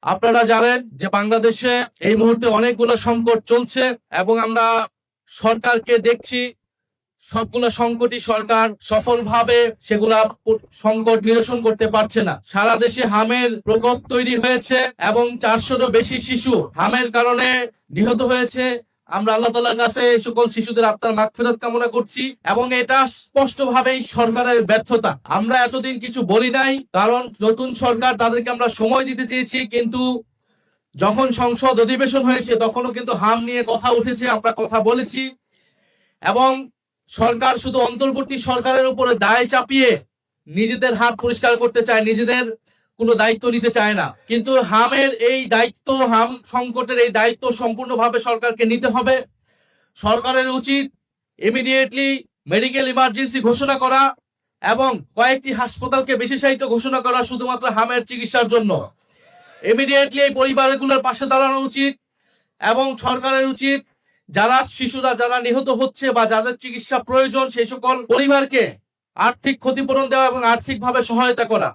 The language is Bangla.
আপনারা জানেন যে বাংলাদেশে এই মুহূর্তে অনেকগুলো সংকট চলছে এবং আমরা সরকারকে দেখছি সবগুলো সংকটই সরকার সফলভাবে সেগুলা সংকট নিরসন করতে পারছে না। সারা দেশে হামের প্রকোপ তৈরি হয়েছে এবং 400-রও বেশি শিশু হামের কারণে নিহত হয়েছে। আমরা আল্লাহ তাআলার কাছে এই সকল শিশুদের আত্মার মাগফিরাত কামনা করছি এবং এটা স্পষ্টভাবেই সরকারের ব্যর্থতা। আমরা এতদিন কিছু বলি নাই, কারণ নতুন সরকার, তাদেরকে আমরা সময় দিতে চেয়েছি, কিন্তু যখন সংসদ অধিবেশন হয়েছে তখনও কিন্তু হাম নিয়ে কথা উঠেছে, আমরা কথা বলেছি এবং সরকার শুধু অন্তর্বর্তী সরকারের উপরে দায় চাপিয়ে নিজেদের হাত পরিষ্কার করতে চায়, নিজেদের কোনো দায়িত্ব নিতে চায় না। কিন্তু হামের এই দায়িত্ব, হাম সংকটের এই দায়িত্ব সম্পূর্ণভাবে সরকারকে নিতে হবে। সরকারের উচিত ইমিডিয়েটলি মেডিকেল ইমার্জেন্সি ঘোষণা করা এবং কয়েকটি হাসপাতালকে বিশেষায়িত ঘোষণা করা শুধুমাত্র হামের চিকিৎসার জন্য। ইমিডিয়েটলি এই পরিবারগুলোর পাশে দাঁড়ানো উচিত এবং সরকারের উচিত শিশুরা যারা নিহত হচ্ছে বা যাদের চিকিৎসা প্রয়োজন সেই সকল পরিবারকে আর্থিক ক্ষতিপূরণ দেওয়া এবং আর্থিকভাবে সহায়তা করা।